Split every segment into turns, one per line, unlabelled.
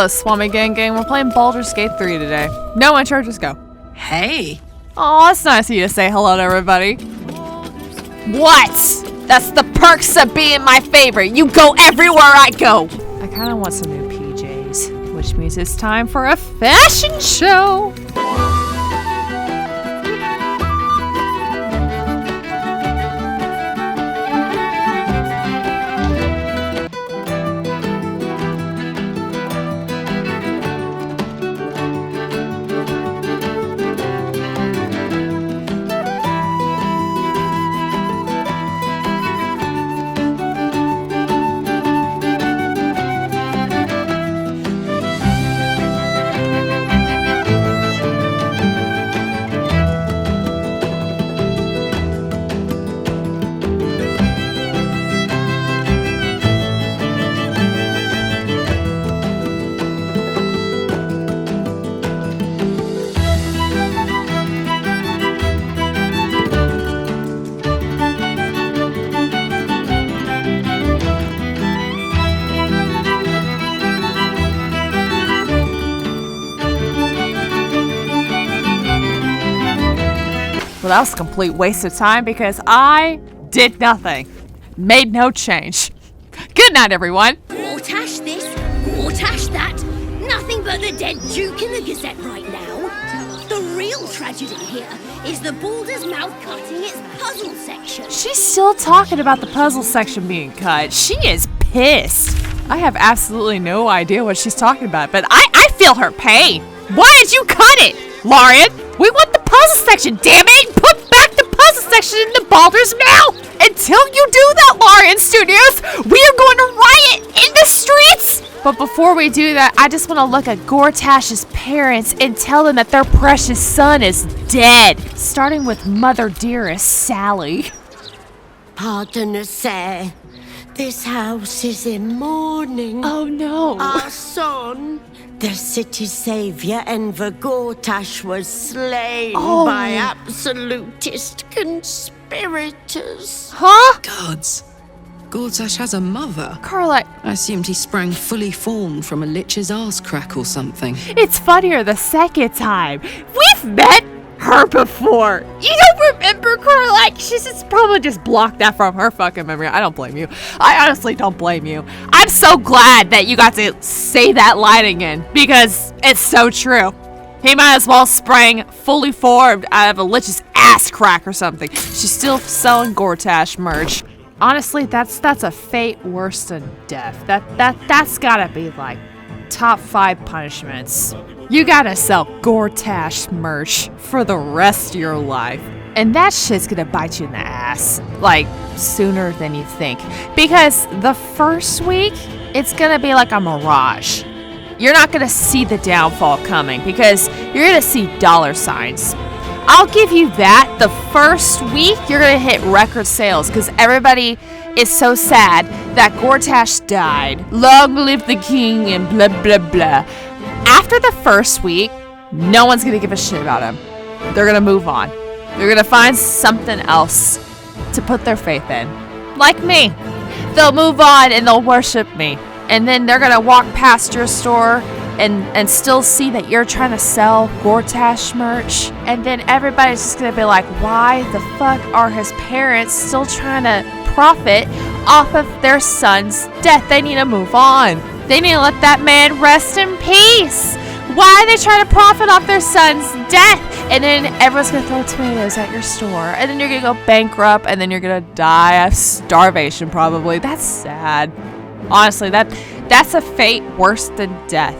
Hello, Swami Gang Gang. We're playing Baldur's Gate 3 today. No intro, just go.
Hey.
Oh, it's nice of you to say hello to everybody. What? That's the perks of being my favorite. You go everywhere I go. I kind of want some new PJs, which means it's time for a fashion show. Well, that was a complete waste of time because I did nothing. Made no change. Good night, everyone.
Gortash this, Gortash that. Nothing but the dead Duke in the Gazette right now. The real tragedy here is the Baldur's Mouth cutting its puzzle section.
She's still talking about the puzzle section being cut. She is pissed. I have absolutely no idea what she's talking about, but I feel her pain. Why did you cut it, Larian? We want the puzzle section, damn it! Put back the puzzle section into Baldur's Mouth! Until you do that, Larian Studios, we are going to riot in the streets! But before we do that, I just want to look at Gortash's parents and tell them that their precious son is dead. Starting with Mother Dearest, Sally.
Pardon, sir. This house is in mourning.
Oh no.
Our son, the city's savior, Enver Gortash, was slain by absolutist conspirators.
Huh?
Gods. Gortash has a mother.
Carla,
I assumed he sprang fully formed from a lich's arse crack or something.
it's funnier the second time. We've met her before. You don't remember, Carla? She's probably just blocked that from her fucking memory. I don't blame you. I honestly don't blame you. I'm so glad that you got to say that line again because it's so true. He might as well sprang fully formed out of a lich's ass crack or something. She's still selling Gortash merch. Honestly, that's a fate worse than death. That's gotta be like top 5 punishments. You gotta sell Gortash merch for the rest of your life. And that shit's gonna bite you in the ass. Like, sooner than you think. Because the first week, it's gonna be like a mirage. You're not gonna see the downfall coming because you're gonna see dollar signs. I'll give you that. The first week, you're gonna hit record sales because everybody is so sad that Gortash died. Long live the king and blah, blah, blah. After the first week, no one's gonna give a shit about him. They're gonna move on. They're gonna find something else to put their faith in. Like me. They'll move on and they'll worship me. And then they're gonna walk past your store and still see that you're trying to sell Gortash merch. And then everybody's just gonna be like, why the fuck are his parents still trying to profit off of their son's death? They need to move on. They need to let that man rest in peace. Why are they trying to profit off their son's death? And then everyone's gonna throw tomatoes at your store. And then you're gonna go bankrupt and then you're gonna die of starvation probably. That's sad. Honestly, that's a fate worse than death.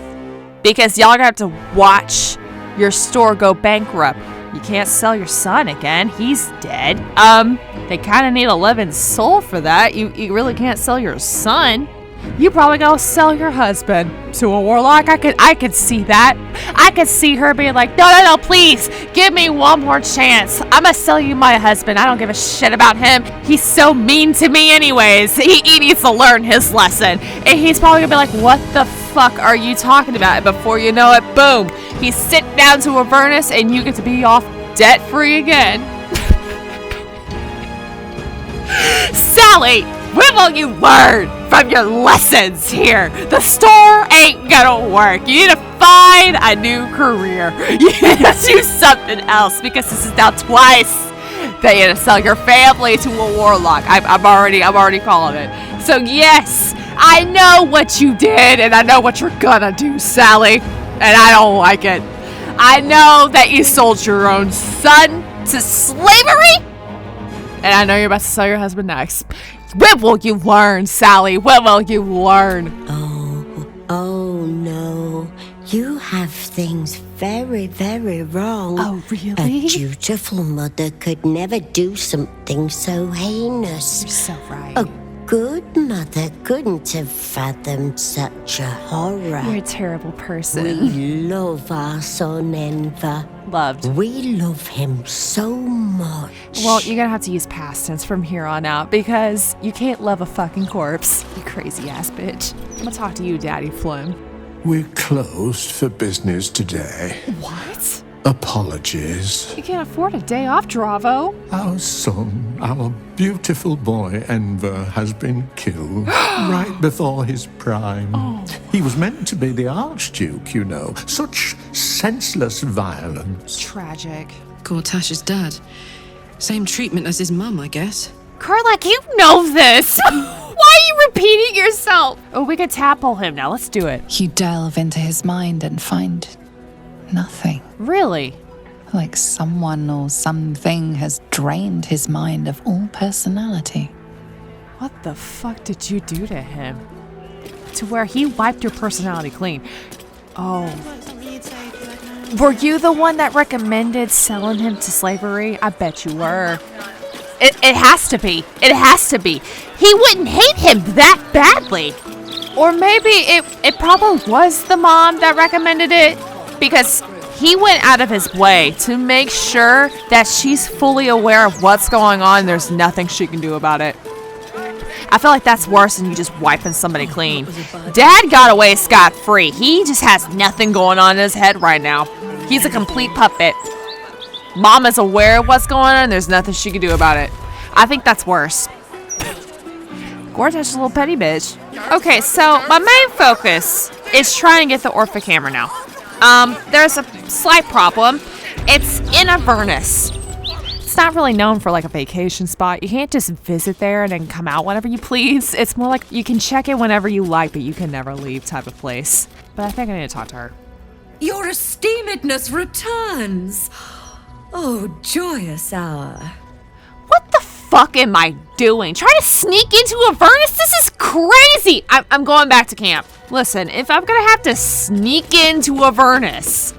Because y'all are gonna have to watch your store go bankrupt. You can't sell your son again. He's dead. They kind of need a living soul for that. You really can't sell your son. You probably gonna sell your husband to a warlock. I could see that. I could see her being like, no, please, give me one more chance. I'm gonna sell you my husband. I don't give a shit about him. He's so mean to me anyways. He needs to learn his lesson. And he's probably gonna be like, what the fuck are you talking about? And before you know it, boom, he's sitting down to Avernus and you get to be off debt-free again. Sally! When will you learn from your lessons here? The store ain't gonna work. You need to find a new career. You need to do something else because this is now twice that you had to sell your family to a warlock. I'm already calling it. So yes, I know what you did and I know what you're gonna do, Sally. And I don't like it. I know that you sold your own son to slavery. And I know you're about to sell your husband next. When will you learn, Sally? When will you learn?
Oh no. You have things very, very wrong.
Oh, really?
A dutiful mother could never do something so heinous.
You're so right.
A good mother couldn't have fathomed such a horror.
You're a terrible person.
We love our son Enver.
Loved.
We love him so much.
Well, you're gonna have to use past tense from here on out because you can't love a fucking corpse, you crazy ass bitch. I'm gonna talk to you, Daddy Flynn.
We're closed for business today.
What?
Apologies.
You can't afford a day off, Dravo.
Our son, our beautiful boy Enver, has been killed right before his prime.
Oh.
He was meant to be the Archduke, you know. Such senseless violence.
Tragic.
Gortash's dad. Same treatment as his mum, I guess.
Karlak, you know this! Why are you repeating yourself? Oh, we could tadpole him now. Let's do it.
You delve into his mind and find nothing.
Really?
Like someone or something has drained his mind of all personality.
What the fuck did you do to him? To where he wiped your personality clean. Oh. Were you the one that recommended selling him to slavery? I bet you were. It has to be. It has to be. He wouldn't hate him that badly. Or maybe it probably was the mom that recommended it because he went out of his way to make sure that she's fully aware of what's going on and there's nothing she can do about it. I feel like that's worse than you just wiping somebody clean. Dad got away scot-free. He just has nothing going on in his head right now. He's a complete puppet. Mom is aware of what's going on and there's nothing she can do about it. I think that's worse. Gortash is a little petty bitch. Okay, so my main focus is trying to get the Orpha camera now. There's a slight problem. It's in Avernus. It's not really known for like a vacation spot. You can't just visit there and then come out whenever you please. It's more like you can check it whenever you like, but you can never leave type of place. But I think I need to talk to her.
Your esteemedness returns. Oh, joyous hour.
What the fuck am I doing? Trying to sneak into Avernus? This is crazy! I'm going back to camp. Listen, if I'm gonna have to sneak into Avernus,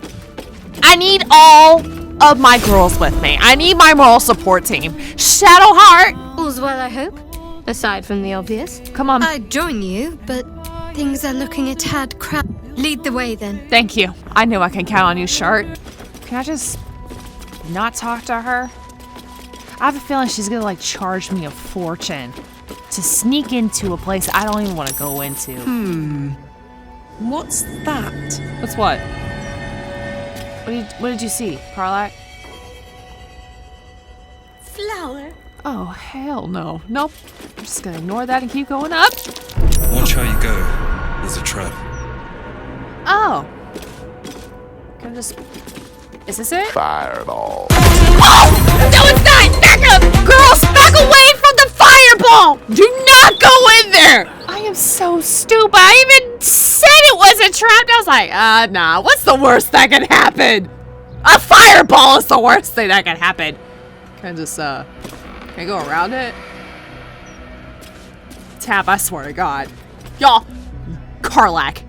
I need all of my girls with me. I need my moral support team. Shadowheart!
All's well, I hope. Aside from the obvious.
Come on.
I'd join you, but things are looking a tad crap. Lead the way, then.
Thank you. I knew I can count on you, Shart. Can I just not talk to her? I have a feeling she's gonna like charge me a fortune to sneak into a place I don't even want to go into.
What's that?
What's what? What did you see, Karlak?
Flower.
Oh, hell no. Nope. I'm just gonna ignore that and keep going up.
Watch how you go. There's a trap.
Oh. Can I just... Is this it?
Fireball.
Oh! No, it's not! Back up! Girls, back away from the fireball! Do not go in there! I am so stupid. I even said it wasn't trapped. I was like, nah. What's the worst that can happen? A fireball is the worst thing that can happen. Can I just, can I go around it? Tap, I swear to God. Y'all, Karlak,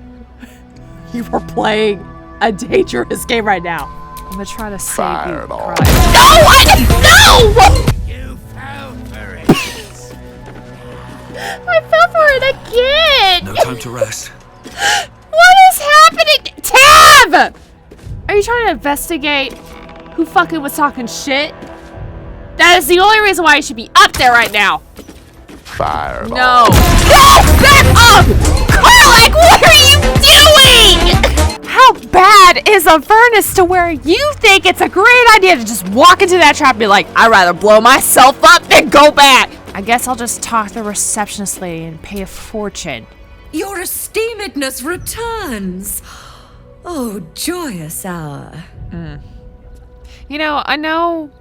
you are playing a dangerous game right now. I'm gonna try to save you, Karlak. No! No!
You fell for it.
I fell for it again!
No time to rest.
What is happening? Tab! Are you trying to investigate who fucking was talking shit? That is the only reason why you should be up there right now.
Fireball.
No. No! Back up! Karlak, what are you doing? How bad is Avernus to where you think it's a great idea to just walk into that trap and be like, I'd rather blow myself up than go back? I guess I'll just talk to the receptionist lady and pay a fortune.
Your esteemedness returns. Oh, joyous hour.
You know, I know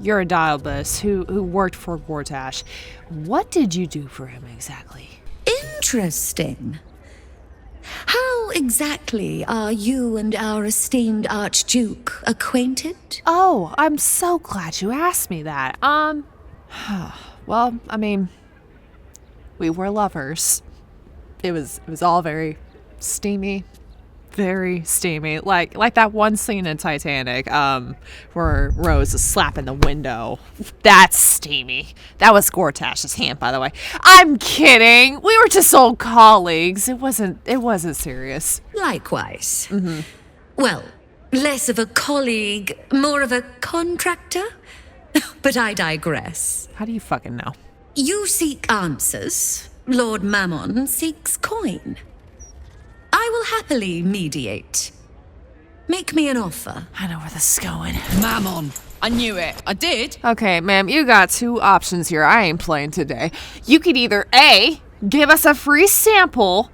you're a dialist who worked for Gortash. What did you do for him exactly?
Interesting. How exactly are you and our esteemed Archduke acquainted?
Oh, I'm so glad you asked me that. Well, I mean, we were lovers. It was all very steamy. Very steamy. Like that one scene in Titanic, where Rose is slapping the window. That's steamy. That was Gortash's hand, by the way. I'm kidding. We were just old colleagues. It wasn't serious.
Likewise. Well, less of a colleague, more of a contractor? But I digress.
How do you fucking know?
You seek answers. Lord Mammon seeks coin. I will happily mediate. Make me an offer.
I know where this is going.
Mammon. I knew it. I did.
Okay, ma'am, you got two options here. I ain't playing today. You could either A, give us a free sample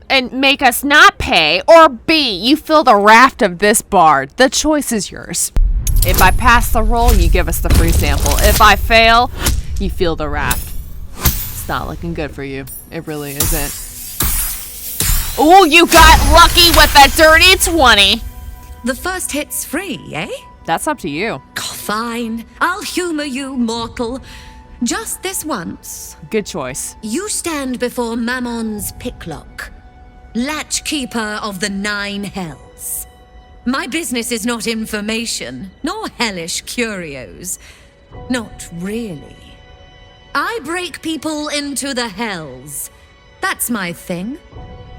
and make us not pay, or B, you fill the raft of this bar. The choice is yours. If I pass the roll, you give us the free sample. If I fail, you fill the raft. It's not looking good for you. It really isn't. Ooh, you got lucky with that dirty 20.
The first hit's free, eh?
That's up to you.
Fine. I'll humor you, mortal. Just this once.
Good choice.
You stand before Mammon's picklock, latchkeeper of the 9 hells. My business is not information, nor hellish curios. Not really. I break people into the hells. That's my thing.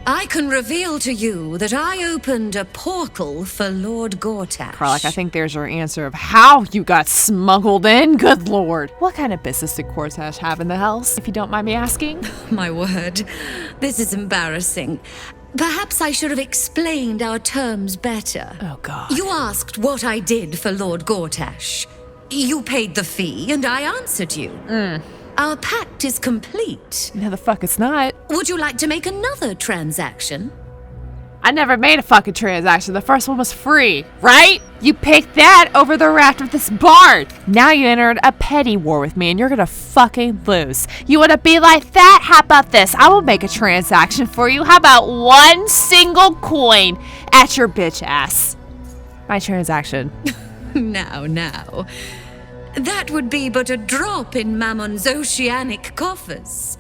I can reveal to you that I opened a portal for Lord Gortash.
Karlach, I think there's your answer of how you got smuggled in. Good lord. What kind of business did Gortash have in the hells, if you don't mind me asking?
My word, this is embarrassing. Perhaps I should have explained our terms better.
Oh, God.
You asked what I did for Lord Gortash. You paid the fee, and I answered you. Our pact is complete.
No, the fuck it's not.
Would you like to make another transaction?
I never made a fucking transaction. The first one was free, right? You picked that over the raft of this bard. Now you entered a petty war with me and you're gonna fucking lose. You wanna be like that? How about this? I will make a transaction for you. How about one single coin at your bitch ass? My transaction.
Now. That would be but a drop in Mammon's oceanic coffers.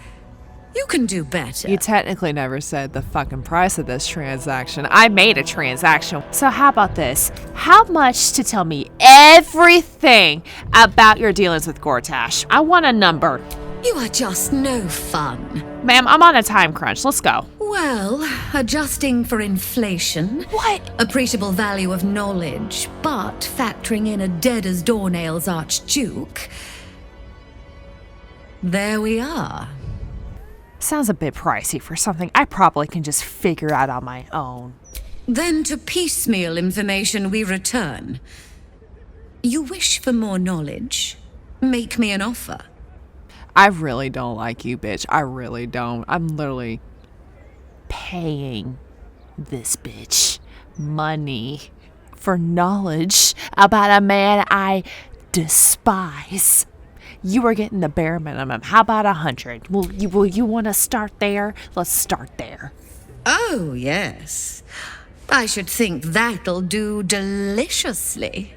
You can do better.
You technically never said the fucking price of this transaction. I made a transaction. So how about this? How much to tell me everything about your dealings with Gortash? I want a number.
You are just no fun.
Ma'am, I'm on a time crunch. Let's go.
Well, adjusting for inflation.
What?
Appreciable value of knowledge, but factoring in a dead-as-doornails Archduke. There we are.
Sounds a bit pricey for something I probably can just figure out on my own.
Then to piecemeal information we return. You wish for more knowledge? Make me an offer.
I really don't like you, bitch. I really don't. I'm literally paying this bitch money for knowledge about a man I despise. You are getting the bare minimum. How about 100? Will you want to start there? Let's start there.
Oh, yes. I should think that'll do deliciously.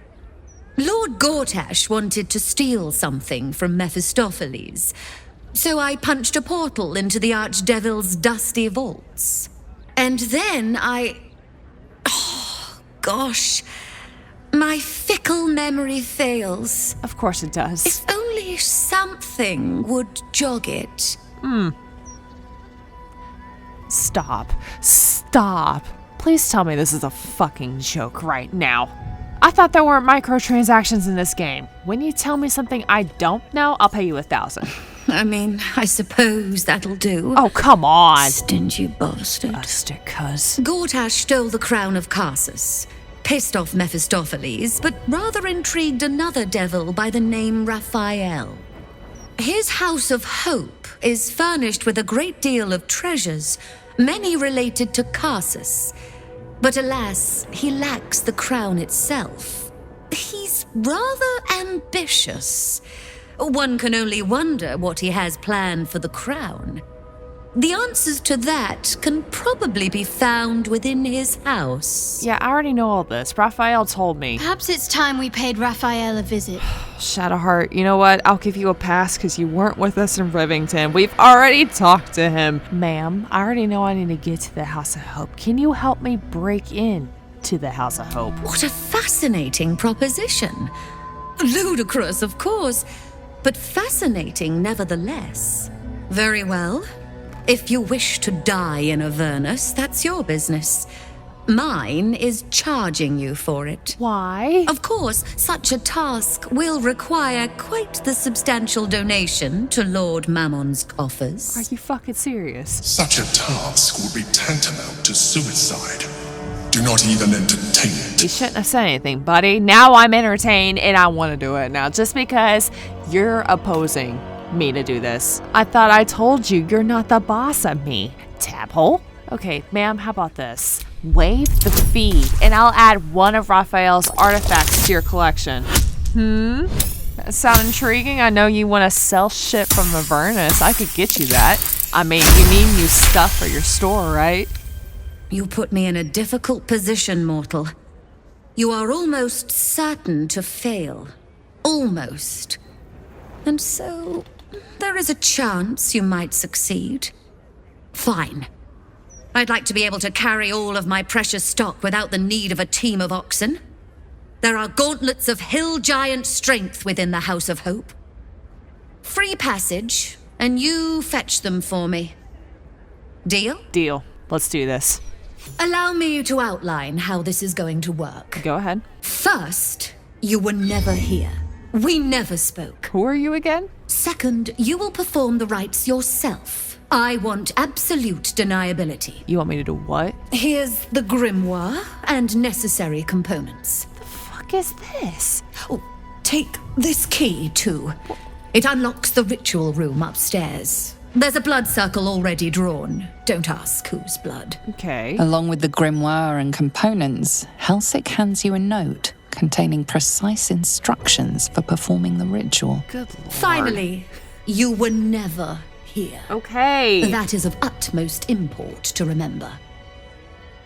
Lord Gortash wanted to steal something from Mephistopheles, so I punched a portal into the Archdevil's dusty vaults. And then oh, gosh, my fickle memory fails.
Of course it does.
If only something would jog it.
Stop. Please tell me this is a fucking joke right now. I thought there weren't microtransactions in this game. When you tell me something I don't know, I'll pay you 1,000.
I mean, I suppose that'll do.
Oh, come on.
Stingy bastard.
Bastard cuz.
Gortash stole the crown of Karsus, pissed off Mephistopheles, but rather intrigued another devil by the name Raphael. his House of Hope is furnished with a great deal of treasures, many related to Karsus. But alas, he lacks the crown itself. He's rather ambitious. One can only wonder what he has planned for the crown. The answers to that can probably be found within his house.
Yeah, I already know all this. Raphael told me.
Perhaps it's time we paid Raphael a visit.
Shadowheart, you know what? I'll give you a pass because you weren't with us in Rivington. We've already talked to him. Ma'am, I already know I need to get to the House of Hope. Can you help me break in to the House of Hope?
What a fascinating proposition. Ludicrous, of course, but fascinating nevertheless. Very well. If you wish to die in Avernus, that's your business. Mine is charging you for it.
Why?
Of course, such a task will require quite the substantial donation to Lord Mammon's coffers.
Are you fucking serious?
Such a task would be tantamount to suicide. Do not even entertain it.
You shouldn't have said anything, buddy. Now I'm entertained and I want to do it now just because you're opposing me to do this. I thought I told you you're not the boss of me, Taphole. Okay, ma'am, how about this? Waive the fee and I'll add one of Raphael's artifacts to your collection. That sound intriguing? I know you want to sell shit from Avernus. I could get you that. I mean, you need new stuff for your store, right?
You put me in a difficult position, mortal. You are almost certain to fail. Almost. And so, there is a chance you might succeed. Fine. I'd like to be able to carry all of my precious stock without the need of a team of oxen. There are gauntlets of hill giant strength within the House of Hope. Free passage, and you fetch them for me. Deal?
Deal. Let's do this.
Allow me to outline how this is going to work.
Go ahead.
First, you were never here. We never spoke.
Who are you again?
Second, you will perform the rites yourself. I want absolute deniability.
You want me to do what?
Here's the grimoire and necessary components.
The fuck is this?
Oh, take this key, too. It unlocks the ritual room upstairs. There's a blood circle already drawn. Don't ask whose blood.
Okay.
Along with the grimoire and components, Helsik hands you a note containing precise instructions for performing the ritual.
Good lord.
Finally, you were never here.
Okay.
That is of utmost import to remember.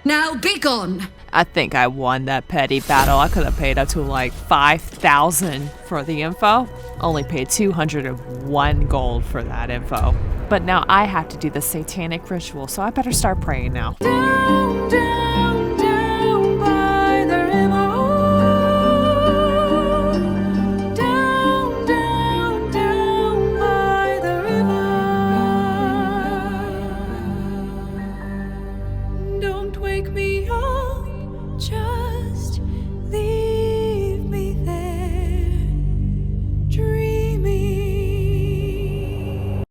Now be gone!
I think I won that petty battle. I could have paid up to like 5,000 for the info. Only paid 201 gold for that info. But now I have to do the satanic ritual, so I better start praying now.